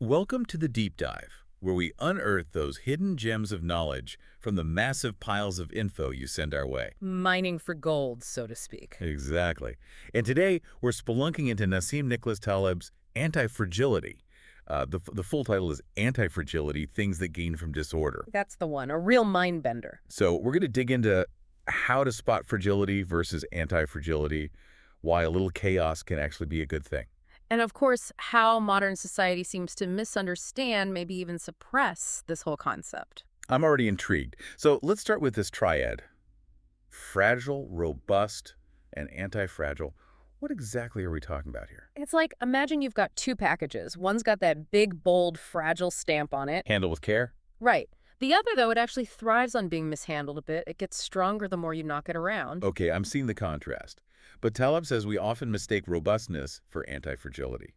Welcome to the Deep Dive, where we unearth those hidden gems of knowledge from the massive piles of info you send our way. Mining for gold, so to speak. Exactly. And today, we're spelunking into Nassim Taleb's Antifragility. The full title is Antifragility, Things That Gain from Disorder. That's the one, a real mind bender. So we're going to dig into how to spot fragility versus anti-fragility, why a little chaos can actually be a good thing. And of course, how modern society seems to misunderstand, maybe even suppress this whole concept. I'm already intrigued. So let's start with this triad. Fragile, robust, and anti-fragile. What exactly are we talking about here? It's like, imagine you've got two packages. One's got that big, bold, fragile stamp on it. Handle with care? Right. The other, though, it actually thrives on being mishandled a bit. It gets stronger the more you knock it around. Okay, I'm seeing the contrast. But Taleb says we often mistake robustness for anti-fragility.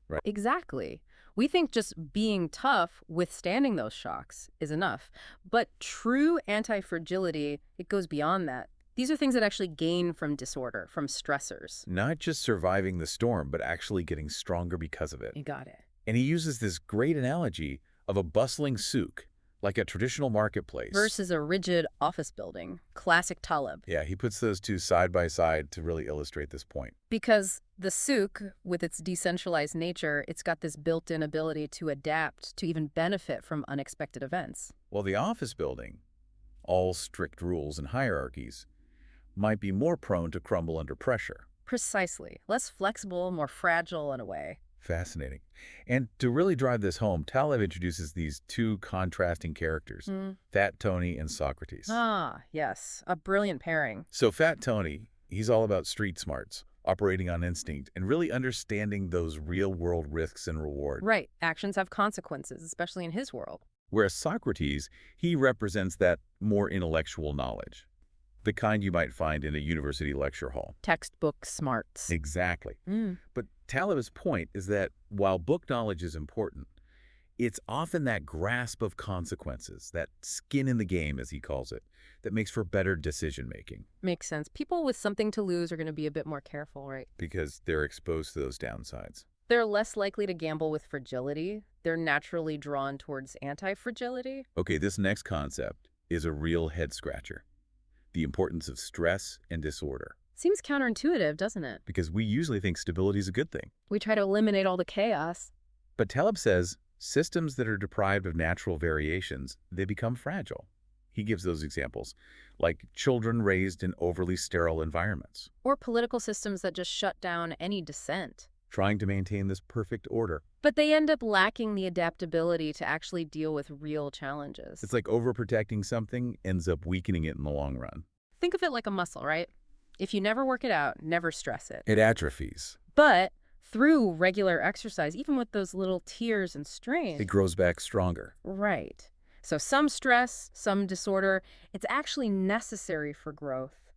Right. Exactly. We think just being tough, withstanding those shocks, is enough. But true anti-fragility, it goes beyond that. These are things that actually gain from disorder, from stressors. Not just surviving the storm, but actually getting stronger because of it. You got it. And he uses this great analogy of a bustling souk, like a traditional marketplace. Versus a rigid office building. Classic Taleb. Yeah, he puts those two side by side to really illustrate this point. Because the souk, with its decentralized nature, it's got this built-in ability to adapt, to even benefit from unexpected events. While the office building, all strict rules and hierarchies, might be more prone to crumble under pressure. Precisely. Less flexible, more fragile in a way. Fascinating. And to really drive this home, Taleb introduces these two contrasting characters, Fat Tony and Socrates. Ah, yes. A brilliant pairing. So Fat Tony, he's all about street smarts, operating on instinct, and really understanding those real-world risks and reward. Right. Actions have consequences, especially in his world. Whereas Socrates, he represents that more intellectual knowledge, the kind you might find in a university lecture hall. Textbook smarts. Exactly. But Taleb's point is that while book knowledge is important, it's often that grasp of consequences, that skin in the game, as he calls it, that makes for better decision-making. Makes sense. People with something to lose are going to be a bit more careful, right? Because they're exposed to those downsides. They're less likely to gamble with fragility. They're naturally drawn towards anti-fragility. Okay, this next concept is a real head-scratcher. The importance of stress and disorder. Seems counterintuitive, doesn't it? Because we usually think stability is a good thing. We try to eliminate all the chaos. But Taleb says systems that are deprived of natural variations, they become fragile. He gives those examples, like children raised in overly sterile environments. Or political systems that just shut down any dissent. Trying to maintain this perfect order. But they end up lacking the adaptability to actually deal with real challenges. It's like overprotecting something ends up weakening it in the long run. Think of it like a muscle, right? If you never work it out, never stress it. It atrophies. But through regular exercise, even with those little tears and strains. It grows back stronger. Right. So some stress, some disorder, it's actually necessary for growth.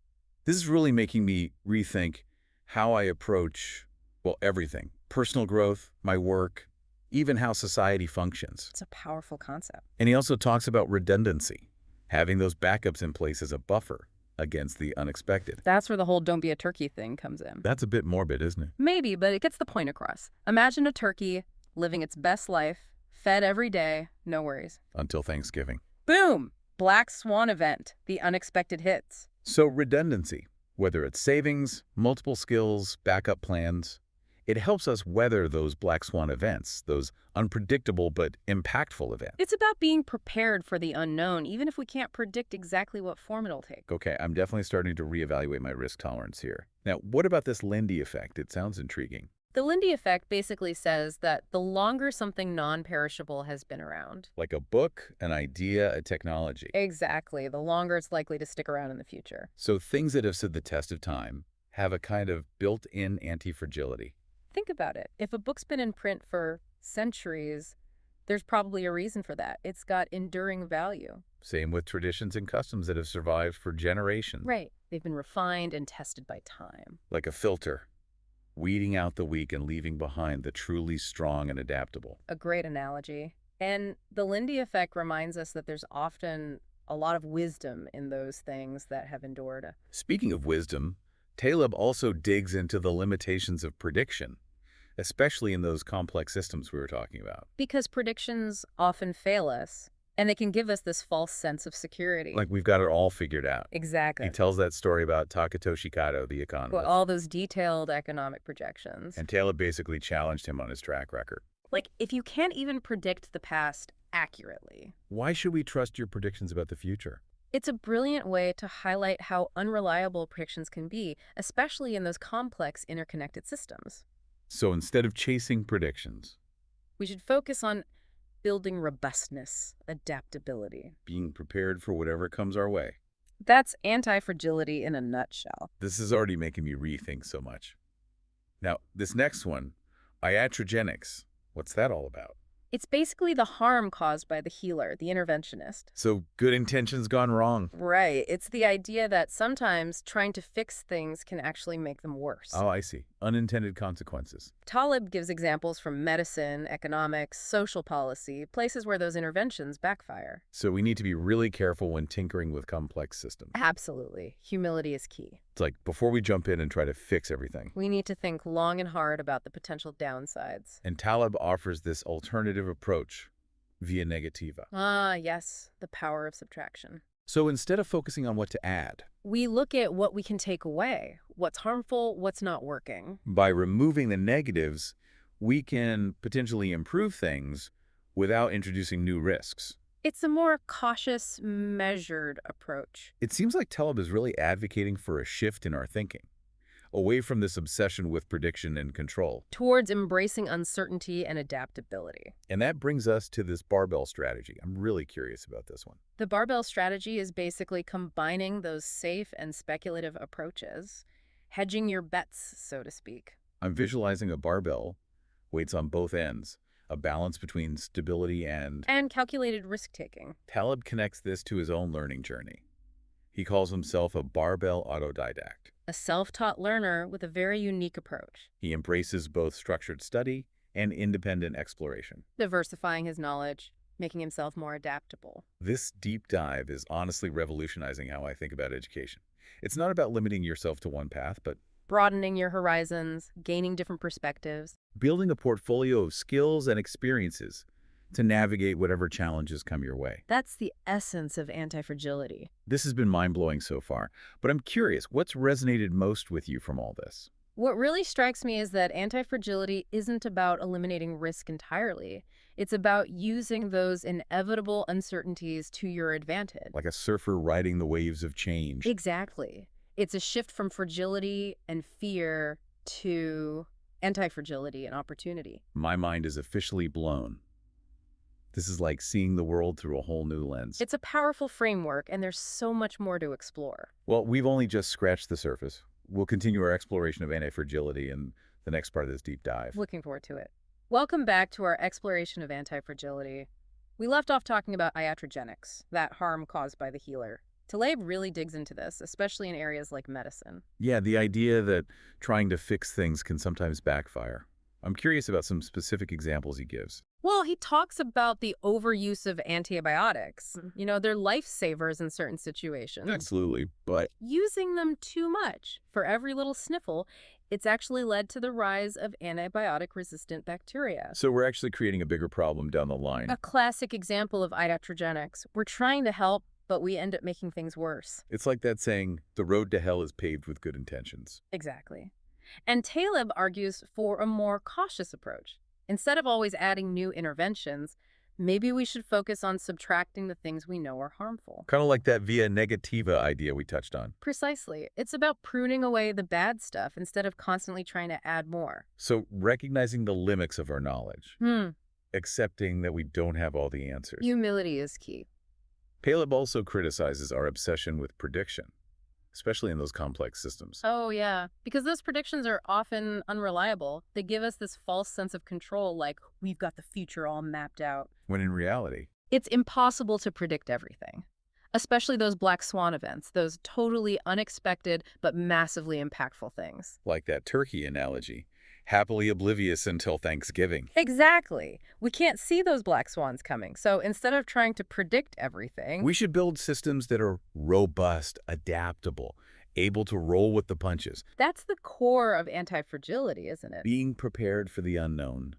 This is really making me rethink how I approach, well, everything. Personal growth, my work, even how society functions. It's a powerful concept. And he also talks about redundancy, having those backups in place as a buffer against the unexpected. That's where the whole don't be a turkey thing comes in. That's a bit morbid, isn't it? Maybe, but it gets the point across. Imagine a turkey living its best life, fed every day, no worries. Until Thanksgiving. Boom! Black swan event. The unexpected hits. So redundancy, whether it's savings, multiple skills, backup plans, it helps us weather those black swan events, those unpredictable but impactful events. It's about being prepared for the unknown, even if we can't predict exactly what form it'll take. Okay, I'm definitely starting to reevaluate my risk tolerance here. Now, what about this Lindy effect? It sounds intriguing. The Lindy effect basically says that the longer something non-perishable has been around. Like a book, an idea, a technology. Exactly. The longer it's likely to stick around in the future. So things that have stood the test of time have a kind of built-in anti-fragility. Think about it. If a book's been in print for centuries, there's probably a reason for that. It's got enduring value. Same with traditions and customs that have survived for generations. Right. They've been refined and tested by time. Like a filter, weeding out the weak and leaving behind the truly strong and adaptable. A great analogy. And the Lindy effect reminds us that there's often a lot of wisdom in those things that have endured. Speaking of wisdom, Taleb also digs into the limitations of prediction. especially in those complex systems we were talking about. Because predictions often fail us, and they can give us this false sense of security. Like we've got it all figured out. He Exactly. tells that story about Takatoshi Kato, the Well, economist, all those detailed economic projections. and Taleb basically challenged him on his track record. Like, if you can't even predict the past accurately, Why should we trust your predictions about the future? it's a brilliant way to highlight how unreliable predictions can be, especially in those complex interconnected systems. So instead of chasing predictions, We should focus on building robustness, adaptability. being prepared for whatever comes our way. That's anti-fragility in a nutshell. This is already making me rethink so much. Now, this next one, iatrogenics. What's that all about? It's basically the harm caused by the healer, the interventionist. So good intentions gone wrong. Right. It's the idea that sometimes trying to fix things can actually make them worse. Oh, I see. Unintended consequences. Taleb gives examples from medicine, economics, social policy, places where those interventions backfire. So we need to be really careful when tinkering with complex systems. Absolutely. Humility is key. It's like before we jump in and try to fix everything. We need to think long and hard about the potential downsides. And Taleb offers this alternative approach via negativa. Ah, yes, the power of subtraction. So instead of focusing on what to add, We look at what we can take away, what's harmful, what's not working. by removing the negatives, we can potentially improve things without introducing new risks. It's a more cautious, measured approach. It seems like Taleb is really advocating for a shift in our thinking, away from this obsession with prediction and control. Towards embracing uncertainty and adaptability. And that brings us to this barbell strategy. I'm really curious about this one. The barbell strategy is basically combining those safe and speculative approaches, hedging your bets, so to speak. I'm visualizing a barbell, weights on both ends, a balance between stability and... And calculated risk-taking. Taleb connects this to his own learning journey. He calls himself a barbell autodidact. A self-taught learner with a very unique approach, He embraces both structured study and independent exploration. diversifying his knowledge, making himself more adaptable. This deep dive is honestly revolutionizing how I think about education. It's not about limiting yourself to one path, but Broadening your horizons, gaining different perspectives. building a portfolio of skills and experiences to navigate whatever challenges come your way. That's the essence of anti-fragility. This has been mind-blowing so far, but I'm curious, what's resonated most with you from all this? What really strikes me is that anti-fragility isn't about eliminating risk entirely. It's about using those inevitable uncertainties to your advantage. Like a surfer riding the waves of change. Exactly. It's a shift from fragility and fear to anti-fragility and opportunity. My mind is officially blown. This is like seeing the world through a whole new lens. It's a powerful framework, and there's so much more to explore. Well, we've only just scratched the surface. We'll continue our exploration of antifragility in the next part of this deep dive. Looking forward to it. Welcome back to our exploration of anti-fragility. We left off talking about iatrogenics, that harm caused by the healer. Taleb really digs into this, especially in areas like medicine. Yeah, the idea that trying to fix things can sometimes backfire. I'm curious about some specific examples he gives. Well, he talks about the overuse of antibiotics. You know, they're lifesavers in certain situations. Absolutely, but Using them too much for every little sniffle, it's actually led to the rise of antibiotic-resistant bacteria. so we're actually creating a bigger problem down the line. A classic example of iatrogenics. We're trying to help, but we end up making things worse. It's like that saying, the road to hell is paved with good intentions. Exactly. And Taleb argues for a more cautious approach. Instead of always adding new interventions, maybe we should focus on subtracting the things we know are harmful. Kind of like that via negativa idea we touched on. Precisely. It's about pruning away the bad stuff instead of constantly trying to add more. So recognizing the limits of our knowledge, accepting that we don't have all the answers. Humility is key. Taleb also criticizes our obsession with prediction, especially in those complex systems. Oh, yeah. Because those predictions are often unreliable. They give us this false sense of control, like we've got the future all mapped out. When in reality, It's impossible to predict everything, especially those black swan events, those totally unexpected but massively impactful things. like that turkey analogy, happily oblivious until Thanksgiving. Exactly. We can't see those black swans coming. So instead of trying to predict everything, We should build systems that are robust, adaptable, able to roll with the punches, That's the core of anti-fragility, isn't it? being prepared for the unknown,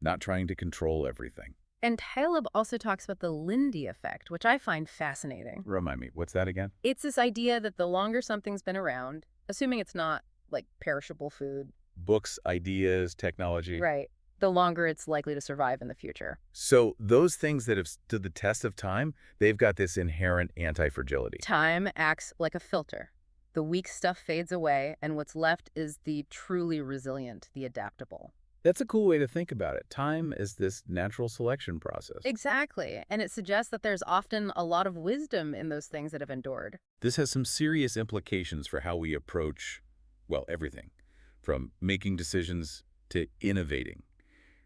not trying to control everything. And Taleb also talks about the Lindy effect, which I find fascinating. Remind me, what's that again? It's this idea that the longer something's been around, assuming it's not like perishable food, Books, ideas, technology. right, the longer it's likely to survive in the future. So those things that have stood the test of time, they've got this inherent anti-fragility. Time acts like a filter. The weak stuff fades away, and what's left is the truly resilient, the adaptable. That's a cool way to think about it. Time is this natural selection process. Exactly. And it suggests that there's often a lot of wisdom in those things that have endured. This has some serious implications for how we approach, well, everything, from making decisions to innovating.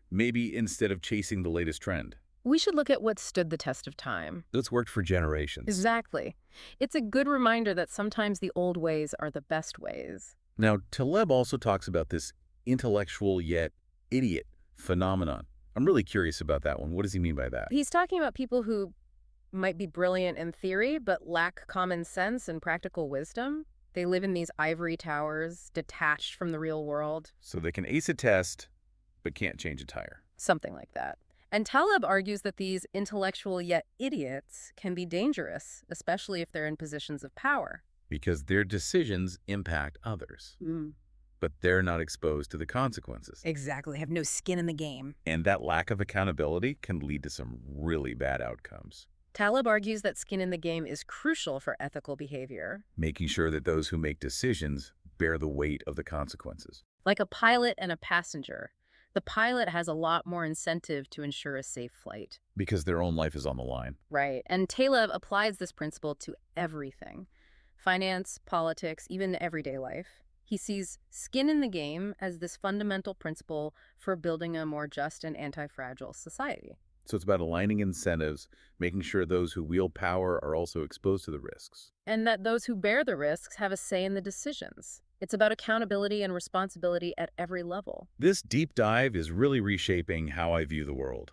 Maybe instead of chasing the latest trend. We should look at what stood the test of time. That's worked for generations. Exactly. It's a good reminder that sometimes the old ways are the best ways. Now, Taleb also talks about this intellectual yet idiot phenomenon. I'm really curious about that one. What does he mean by that? He's talking about people who might be brilliant in theory, but lack common sense and practical wisdom. They live in these ivory towers, detached from the real world. So they can ace a test, but can't change a tire. Something like that. And Taleb argues that these intellectual yet idiots can be dangerous, especially if they're in positions of power. Because their decisions impact others. But they're not exposed to the consequences. Exactly. Have no skin in the game. And that lack of accountability can lead to some really bad outcomes. Taleb argues that skin in the game is crucial for ethical behavior. Making sure that those who make decisions bear the weight of the consequences. Like a pilot and a passenger, the pilot has a lot more incentive to ensure a safe flight. Because their own life is on the line. Right. And Taleb applies this principle to everything. Finance, politics, even everyday life. He sees skin in the game as this fundamental principle for building a more just and anti-fragile society. So it's about aligning incentives, making sure those who wield power are also exposed to the risks. And that those who bear the risks have a say in the decisions. It's about accountability and responsibility at every level. This deep dive is really reshaping how I view the world.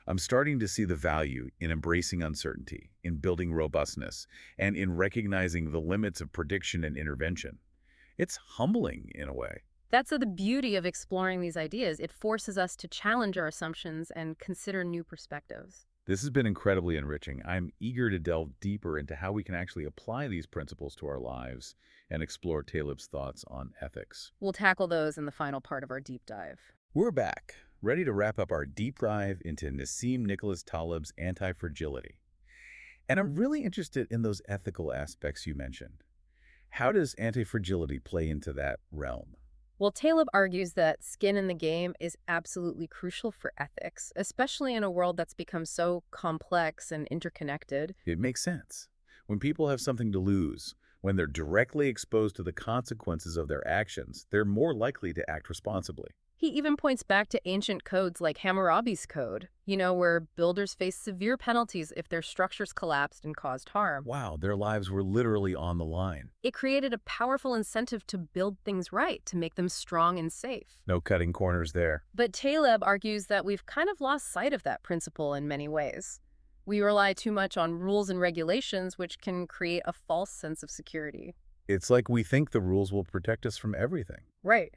I'm starting to see the value in embracing uncertainty, in building robustness, and in recognizing the limits of prediction and intervention. It's humbling in a way. That's the beauty of exploring these ideas. It forces us to challenge our assumptions and consider new perspectives. This has been incredibly enriching. I'm eager to delve deeper into how we can actually apply these principles to our lives and explore Taleb's thoughts on ethics. We'll tackle those in the final part of our deep dive. We're back, ready to wrap up our deep dive into Nassim Nicholas Taleb's anti-fragility. And I'm really interested in those ethical aspects you mentioned. How does anti-fragility play into that realm? Well, Taleb argues that skin in the game is absolutely crucial for ethics, especially in a world that's become so complex and interconnected. It makes sense. When people have something to lose, when they're directly exposed to the consequences of their actions, they're more likely to act responsibly. He even points back to ancient codes like Hammurabi's code, where builders faced severe penalties if their structures collapsed and caused harm. Wow, their lives were literally on the line. It created a powerful incentive to build things right, to make them strong and safe. No cutting corners there. But Taleb argues that we've kind of lost sight of that principle in many ways. We rely too much on rules and regulations, which can create a false sense of security. It's like we think the rules will protect us from everything. Right.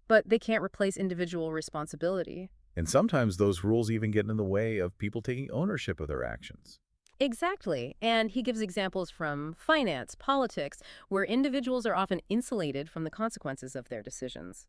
But they can't replace individual responsibility. And sometimes those rules even get in the way of people taking ownership of their actions. Exactly. And he gives examples from finance, politics, where individuals are often insulated from the consequences of their decisions.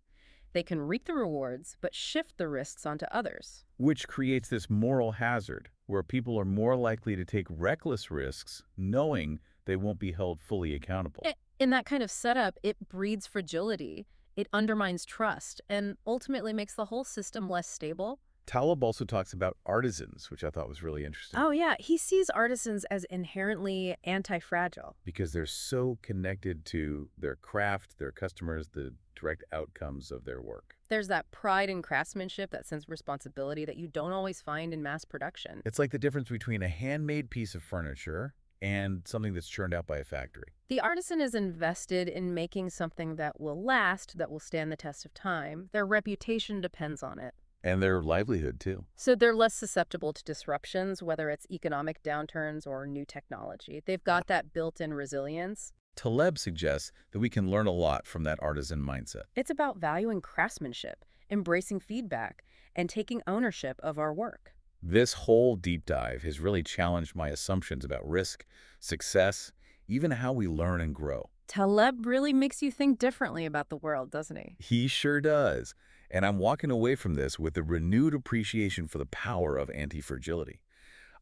They can reap the rewards, but shift the risks onto others. Which creates this moral hazard, where people are more likely to take reckless risks, knowing they won't be held fully accountable. In that kind of setup, it breeds fragility. It undermines trust and ultimately makes the whole system less stable. Taleb also talks about artisans, which I thought was really interesting. Oh, yeah. He sees artisans as inherently anti-fragile. Because they're so connected to their craft, their customers, the direct outcomes of their work. There's that pride in craftsmanship, that sense of responsibility that you don't always find in mass production. It's like the difference between a handmade piece of furniture and something that's churned out by a factory. The artisan is invested in making something that will last, that will stand the test of time. Their reputation depends on it. And their livelihood, too. So they're less susceptible to disruptions, whether it's economic downturns or new technology. They've got that built-in resilience. Taleb suggests that we can learn a lot from that artisan mindset. It's about valuing craftsmanship, embracing feedback, and taking ownership of our work. This whole deep dive has really challenged my assumptions about risk, success, even how we learn and grow. Taleb really makes you think differently about the world, doesn't he? He sure does. And I'm walking away from this with a renewed appreciation for the power of anti-fragility.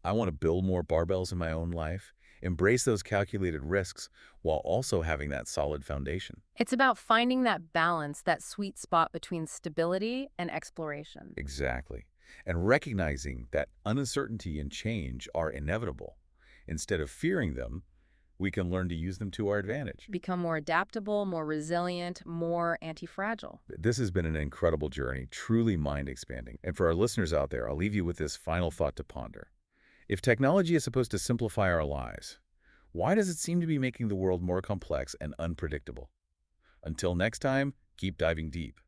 I want to build more barbells in my own life, embrace those calculated risks, while also having that solid foundation. It's about finding that balance, that sweet spot between stability and exploration. Exactly. And recognizing that uncertainty and change are inevitable. Instead of fearing them, we can learn to use them to our advantage. Become more adaptable, more resilient, more anti-fragile. This has been an incredible journey, truly mind-expanding. And for our listeners out there, I'll leave you with this final thought to ponder. If technology is supposed to simplify our lives, why does it seem to be making the world more complex and unpredictable? Until next time, keep diving deep.